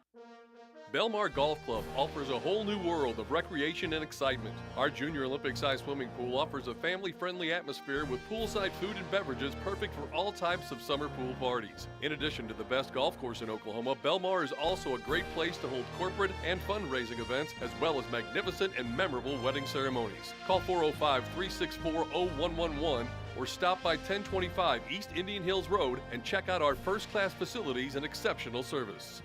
Belmar Golf Club offers a whole new world of recreation and excitement. Our Junior Olympic-sized swimming pool offers a family-friendly atmosphere with poolside food and beverages perfect for all types of summer pool parties. In addition to the best golf course in Oklahoma, Belmar is also a great place to hold corporate and fundraising events, as well as magnificent and memorable wedding ceremonies. Call 405-364-0111 or stop by 1025 East Indian Hills Road and check out our first-class facilities and exceptional service.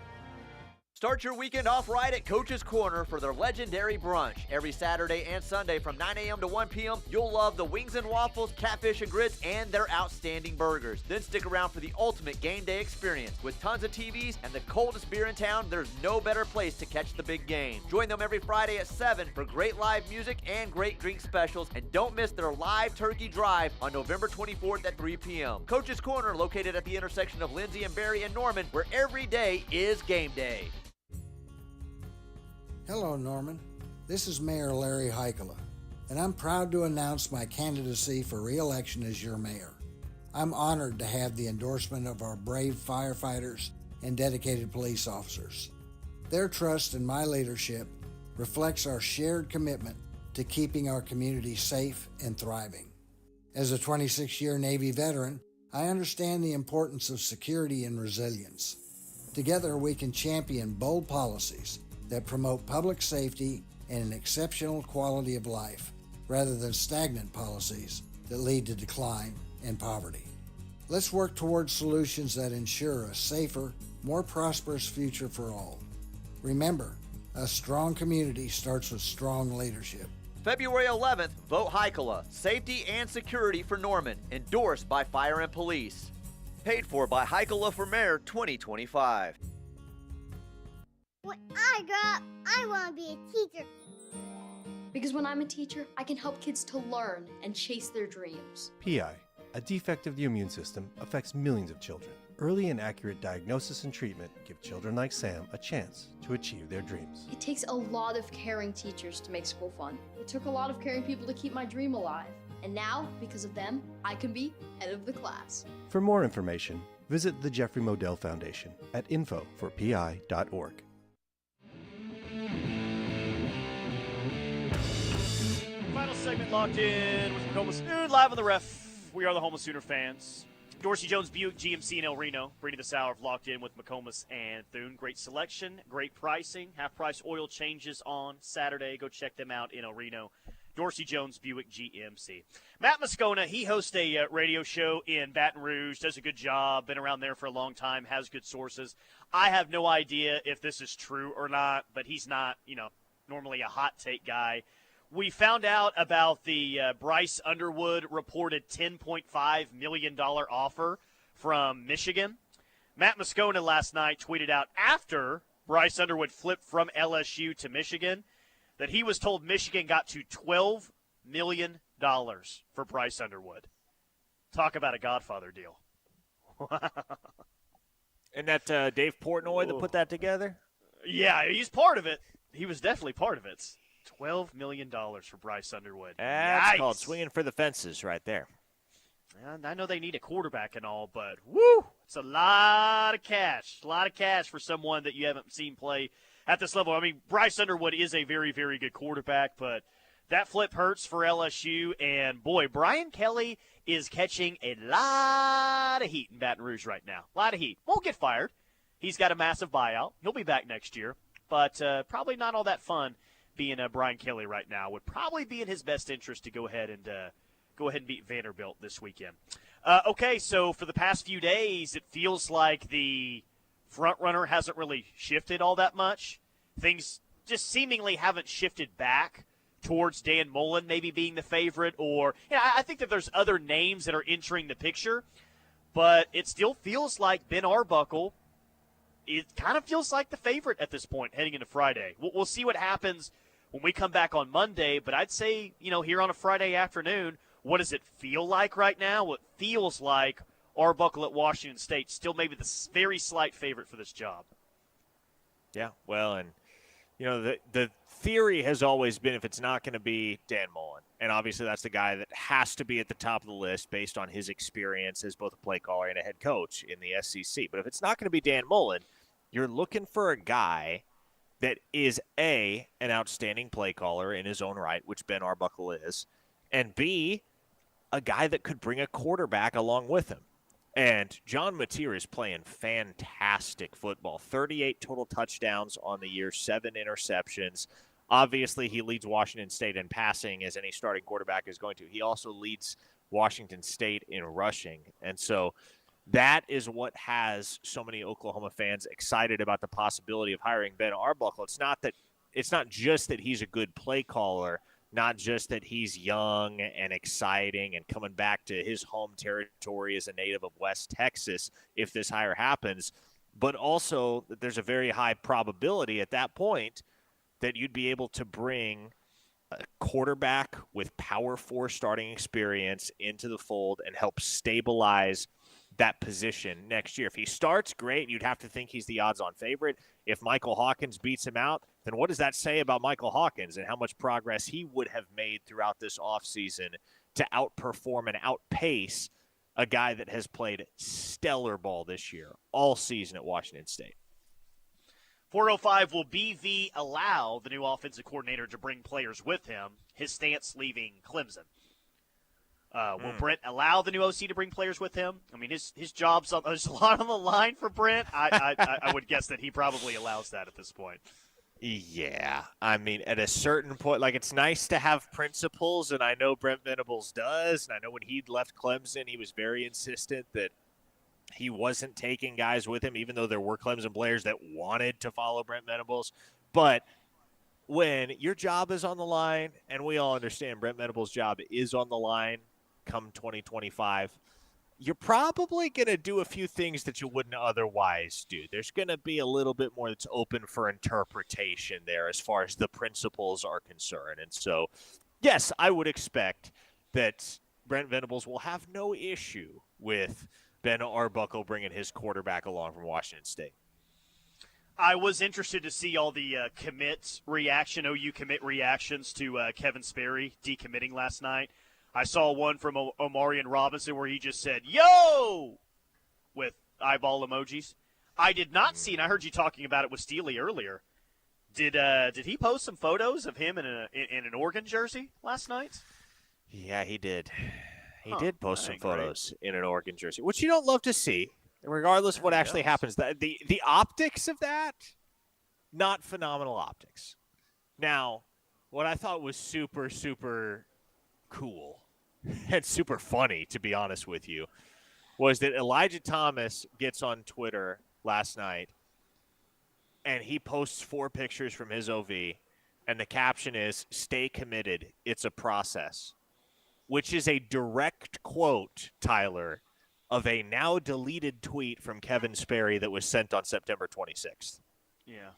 Start your weekend off right at Coach's Corner for their legendary brunch. Every Saturday and Sunday from 9 a.m. to 1 p.m., you'll love the wings and waffles, catfish and grits, and their outstanding burgers. Then stick around for the ultimate game day experience. With tons of TVs and the coldest beer in town, there's no better place to catch the big game. Join them every Friday at 7 for great live music and great drink specials. And don't miss their live turkey drive on November 24th at 3 p.m. Coach's Corner, located at the intersection of Lindsay and Berry and Norman, where every day is game day. Hello, Norman. This is Mayor Larry Heikela, and I'm proud to announce my candidacy for re-election as your mayor. I'm honored to have the endorsement of our brave firefighters and dedicated police officers. Their trust in my leadership reflects our shared commitment to keeping our community safe and thriving. As a 26-year Navy veteran, I understand the importance of security and resilience. Together, we can champion bold policies that promote public safety and an exceptional quality of life, rather than stagnant policies that lead to decline and poverty. Let's work towards solutions that ensure a safer, more prosperous future for all. Remember, a strong community starts with strong leadership. February 11th, vote Heikela, Safety and Security for Norman, endorsed by Fire and Police. Paid for by Heikela for Mayor 2025. When I grow up, I want to be a teacher. Because when I'm a teacher, I can help kids to learn and chase their dreams. PI, a defect of the immune system, affects millions of children. Early and accurate diagnosis and treatment give children like Sam a chance to achieve their dreams. It takes a lot of caring teachers to make school fun. It took a lot of caring people to keep my dream alive. And now, because of them, I can be head of the class. For more information, visit the Jeffrey Modell Foundation at info4pi.org. Final segment Locked In with Homeless Sooner, live on the Ref. We are the Homeless Sooner fans. Dorsey Jones Buick GMC in El Reno, bringing this hour of Locked In with McComas and Thune. Great selection, great pricing. Half-price oil changes on Saturday. Go check them out in El Reno. Dorsey Jones Buick GMC. Matt Moscona, he hosts a radio show in Baton Rouge, does a good job, been around there for a long time, has good sources. I have no idea if this is true or not, but he's not, normally a hot take guy. We found out about the Bryce Underwood reported $10.5 million offer from Michigan. Matt Moscona last night tweeted out after Bryce Underwood flipped from LSU to Michigan that he was told Michigan got to $12 million for Bryce Underwood. Talk about a Godfather deal. And that Dave Portnoy that put that together? Yeah, he's part of it. He was definitely part of it. $12 million for Bryce Underwood. That's Yikes. called swinging for the fences right there. And I know they need a quarterback and all, but woo, it's a lot of cash. A lot of cash for someone that you haven't seen play at this level. I mean, Bryce Underwood is a very, very good quarterback, but that flip hurts for LSU. And, boy, Brian Kelly is catching a lot of heat in Baton Rouge right now. A lot of heat. Won't get fired. He's got a massive buyout. He'll be back next year, but probably not all that fun being Brian Kelly right now. Would probably be in his best interest to go ahead and beat Vanderbilt this weekend. Okay, so for the past few days, it feels like the front runner hasn't really shifted all that much. Things just seemingly haven't shifted back towards Dan Mullen maybe being the favorite, or I think that there's other names that are entering the picture, but it still feels like Ben Arbuckle. It kind of feels like the favorite at this point heading into Friday. We'll see what happens when we come back on Monday, but I'd say, here on a Friday afternoon, what does it feel like right now? Well, it feels like Arbuckle at Washington State still maybe the very slight favorite for this job. Yeah, well, and, the theory has always been if it's not going to be Dan Mullen, and obviously that's the guy that has to be at the top of the list based on his experience as both a play caller and a head coach in the SEC. But if it's not going to be Dan Mullen, you're looking for a guy that is, A, an outstanding play caller in his own right, which Ben Arbuckle is, and B, a guy that could bring a quarterback along with him. And John Mateer is playing fantastic football. 38 total touchdowns on the year, 7 interceptions. Obviously, he leads Washington State in passing, as any starting quarterback is going to. He also leads Washington State in rushing. And so that is what has so many Oklahoma fans excited about the possibility of hiring Ben Arbuckle. It's not just that he's a good play caller, not just that he's young and exciting and coming back to his home territory as a native of West Texas if this hire happens, but also that there's a very high probability at that point that you'd be able to bring a quarterback with Power 4 starting experience into the fold and help stabilize that position next year. If he starts, great. You'd have to think he's the odds-on favorite. If Michael Hawkins beats him out, then what does that say about Michael Hawkins and how much progress he would have made throughout this offseason to outperform and outpace a guy that has played stellar ball this year, all season at Washington State? 405, will BV allow the new offensive coordinator to bring players with him? His stance leaving Clemson. Will Brent allow the new OC to bring players with him? I mean, his job's there's a lot on the line for Brent. I would guess that he probably allows that at this point. Yeah. I mean, at a certain point, it's nice to have principles, and I know Brent Venables does. And I know when he left Clemson, he was very insistent that he wasn't taking guys with him, even though there were Clemson players that wanted to follow Brent Venables. But when your job is on the line, and we all understand Brent Venables' job is on the line come 2025, you're probably going to do a few things that you wouldn't otherwise do. There's going to be a little bit more that's open for interpretation there as far as the principles are concerned. And so, yes, I would expect that Brent Venables will have no issue with Ben Arbuckle bringing his quarterback along from Washington State. I was interested to see all the OU commit reactions to Kevin Sperry decommitting last night. I saw one from Omarion Robinson where he just said, "Yo!" with eyeball emojis. I did not see, and I heard you talking about it with Steely earlier. Did he post some photos of him in an Oregon jersey last night? Yeah, he did. He did post some photos in an Oregon jersey, which you don't love to see, regardless of what actually happens. The optics of that, not phenomenal optics. Now, what I thought was super, super cool and super funny, to be honest with you, was that Elijah Thomas gets on Twitter last night, and he posts 4 pictures from his OV, and the caption is, "Stay committed, it's a process," which is a direct quote, Tyler, of a now deleted tweet from Kevin Sperry that was sent on September 26th. Yeah.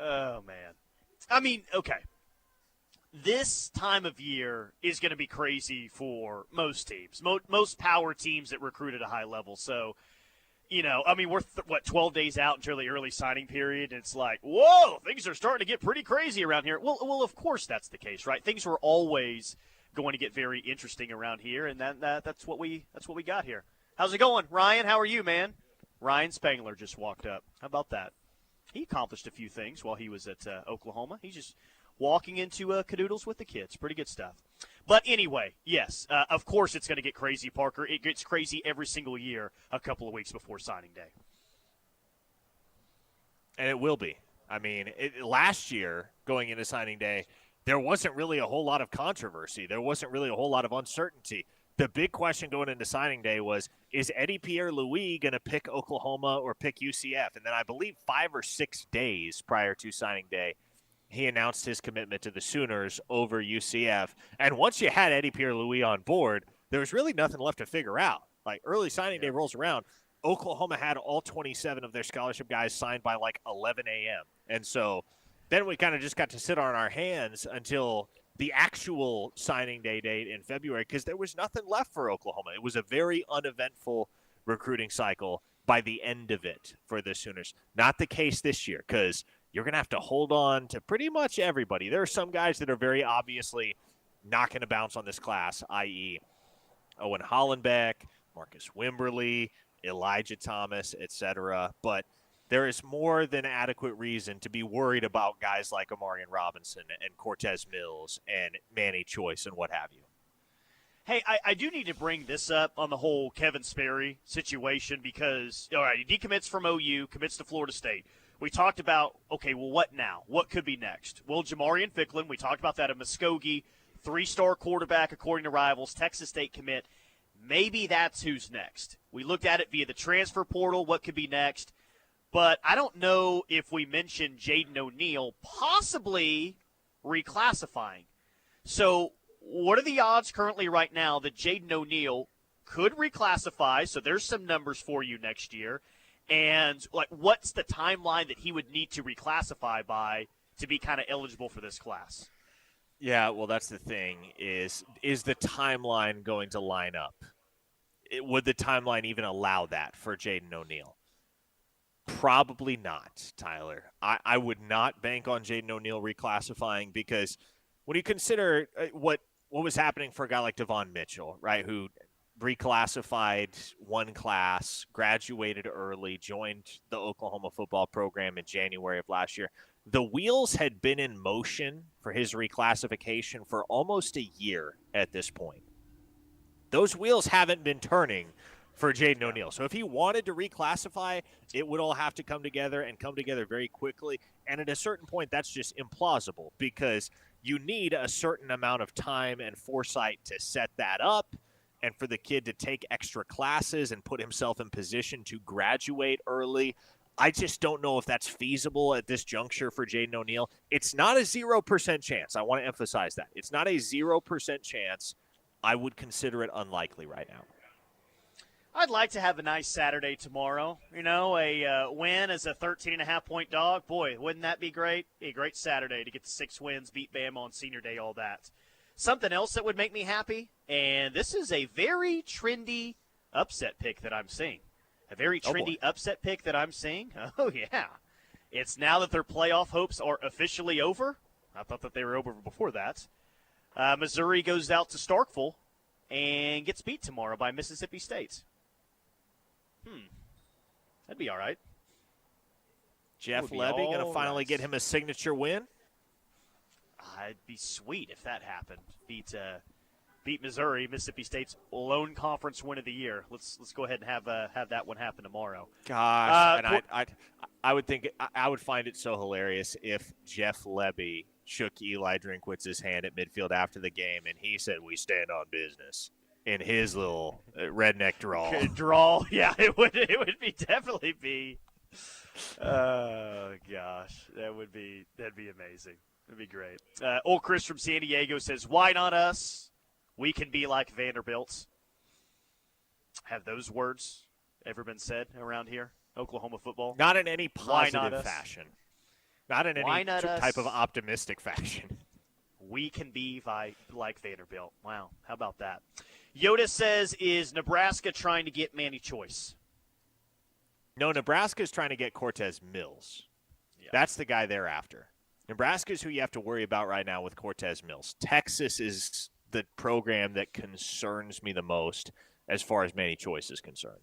Oh, man. I mean, okay. This time of year is going to be crazy for most teams, most power teams that recruit at a high level. So, I mean, we're, 12 days out until the early signing period, and it's like, whoa, things are starting to get pretty crazy around here. Well, of course that's the case, right? Things were always going to get very interesting around here, and that's what we got here. How's it going, Ryan? How are you, man? Ryan Spangler just walked up. How about that? He accomplished a few things while he was at Oklahoma. He's just walking into Cadoodles with the kids. Pretty good stuff. But anyway, yes, of course it's going to get crazy, Parker. It gets crazy every single year a couple of weeks before signing day. And it will be. I mean, last year, going into signing day, there wasn't really a whole lot of controversy. There wasn't really a whole lot of uncertainty. The big question going into signing day was, is Eddie Pierre-Louis going to pick Oklahoma or pick UCF? And then I believe 5 or 6 days prior to signing day, he announced his commitment to the Sooners over UCF. And once you had Eddie Pierre-Louis on board, there was really nothing left to figure out. Like, early signing day rolls around, Oklahoma had all 27 of their scholarship guys signed by like 11 a.m. And so then we kind of just got to sit on our hands until the actual signing day date in February, because there was nothing left for Oklahoma. It was a very uneventful recruiting cycle by the end of it for the Sooners. Not the case this year, because you're going to have to hold on to pretty much everybody. There are some guys that are very obviously not going to bounce on this class, i.e. Owen Hollenbeck, Marcus Wimberly, Elijah Thomas, etc. But there is more than adequate reason to be worried about guys like Amarian Robinson and Cortez Mills and Manny Choice and what have you. Hey, I do need to bring this up on the whole Kevin Sperry situation because, all right, he decommits from OU, commits to Florida State. We talked about, okay, well, what now? What could be next? Well, Jamarian Ficklin, we talked about that at Muskogee, 3-star quarterback according to Rivals, Texas State commit. Maybe that's who's next. We looked at it via the transfer portal, what could be next. But I don't know if we mentioned Jaden O'Neal possibly reclassifying. So what are the odds currently right now that Jaden O'Neal could reclassify? So there's some numbers for you next year. And, like, what's the timeline that he would need to reclassify by to be kind of eligible for this class? Yeah, well, that's the thing is the timeline going to line up? Would the timeline even allow that for Jaden O'Neal? Probably not, Tyler. I would not bank on Jaden O'Neal reclassifying because when you consider what was happening for a guy like Devon Mitchell, right, who reclassified one class, graduated early, joined the Oklahoma football program in January of last year. The wheels had been in motion for his reclassification for almost a year at this point. Those wheels haven't been turning for Jaden O'Neal. So if he wanted to reclassify, it would all have to come together and come together very quickly. And at a certain point, that's just implausible because you need a certain amount of time and foresight to set that up and for the kid to take extra classes and put himself in position to graduate early. I just don't know if that's feasible at this juncture for Jaden O'Neal. It's not a 0% chance. I want to emphasize that. It's not a 0% chance. I would consider it unlikely right now. I'd like to have a nice Saturday tomorrow. You know, a win as a 13.5-point dog. Boy, wouldn't that be great? Be a great Saturday to get the 6 wins, beat Bama on Senior Day, all that. Something else that would make me happy, and this is a very trendy upset pick that I'm seeing. A very trendy upset pick that I'm seeing. Oh, yeah. It's now that their playoff hopes are officially over. I thought that they were over before that. Missouri goes out to Starkville and gets beat tomorrow by Mississippi State. That'd be all right. Jeff Levy going to finally get him a signature win? It'd be sweet if that happened. Beat Missouri, Mississippi State's lone conference win of the year. Let's go ahead and have that one happen tomorrow. Gosh, and I would think I would find it so hilarious if Jeff Levy shook Eli Drinkwitz's hand at midfield after the game and he said, "We stand on business," in his little redneck drawl. Yeah, it would definitely be. Oh gosh, that'd be amazing. That'd be great. Old Chris from San Diego says, "Why not us? We can be like Vanderbilt. Have those words ever been said around here? Oklahoma football? Not in any Why not positive us? fashion. Not in Why any not type us? of optimistic fashion. We can be like Vanderbilt. Wow, how about that? Yoda says, is Nebraska trying to get Manny Choice? No, Nebraska's trying to get Cortez Mills. Yeah. That's the guy they're after. Nebraska's who you have to worry about right now with Cortez Mills. Texas is the program that concerns me the most as far as Manny Choice is concerned.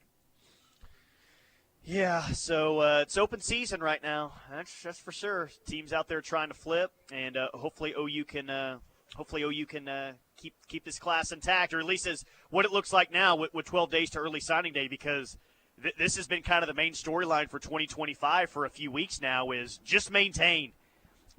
Yeah, so it's open season right now. That's for sure. Teams out there trying to flip, and hopefully OU can keep this class intact, or at least as what it looks like now with 12 days to early signing day, because this has been kind of the main storyline for 2025 for a few weeks now, is just maintain.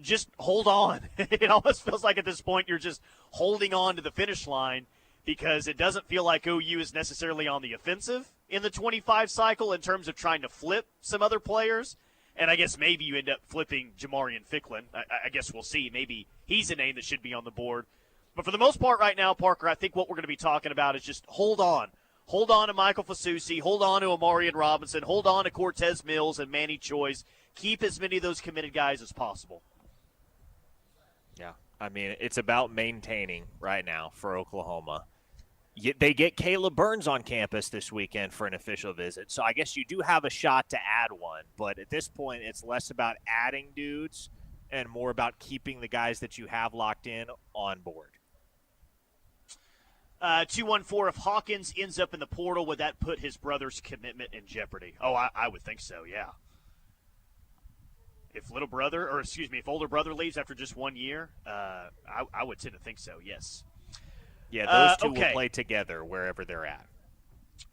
Just hold on. It almost feels like at this point you're just holding on to the finish line, because it doesn't feel like OU is necessarily on the offensive in the 25 cycle in terms of trying to flip some other players. And I guess maybe you end up flipping Jamarian Ficklin. I guess we'll see. Maybe he's a name that should be on the board. But for the most part right now, Parker, I think what we're going to be talking about is just hold on. Hold on to Michael Fasusi. Hold on to Amarian Robinson. Hold on to Cortez Mills and Manny Choice. Keep as many of those committed guys as possible. Yeah, I mean, it's about maintaining right now for Oklahoma. They get Caleb Burns on campus this weekend for an official visit, so I guess you do have a shot to add one. But at this point, it's less about adding dudes and more about keeping the guys that you have locked in on board. 214, if Hawkins ends up in the portal, would that put his brother's commitment in jeopardy? Oh, I would think so, yeah. If if older brother leaves after just 1 year, I would tend to think so, yes. Yeah, those two will play together wherever they're at.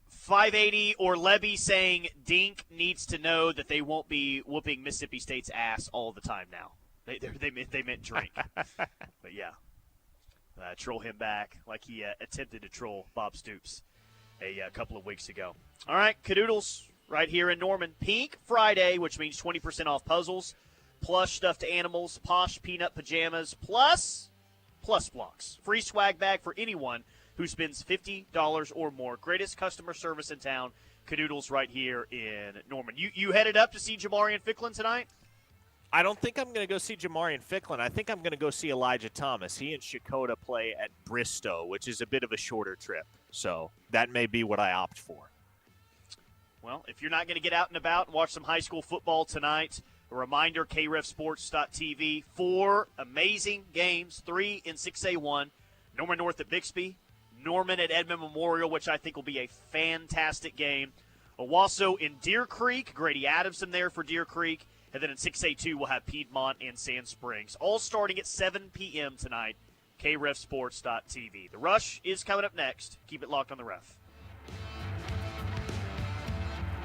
580 or Levy saying Dink needs to know that they won't be whooping Mississippi State's ass all the time now. They meant drink. But yeah, troll him back like he attempted to troll Bob Stoops a couple of weeks ago. All right, Cadoodles right here in Norman. Pink Friday, which means 20% off puzzles, plush stuffed animals, posh peanut pajamas, plus blocks. Free swag bag for anyone who spends $50 or more. Greatest customer service in town. Cadoodles right here in Norman. You headed up to see Jamarian Ficklin tonight? I don't think I'm going to go see Jamarian Ficklin. I think I'm going to go see Elijah Thomas. He and Shakota play at Bristow, which is a bit of a shorter trip. So that may be what I opt for. Well, if you're not going to get out and about and watch some high school football tonight, a reminder, krefsports.tv, 4 amazing games, 3 in 6A1. Norman North at Bixby, Norman at Edmond Memorial, which I think will be a fantastic game. Owasso in Deer Creek, Grady Adamson there for Deer Creek. And then in 6A2, we'll have Piedmont and Sand Springs, all starting at 7 p.m. tonight, krefsports.tv. The Rush is coming up next. Keep it locked on the Ref.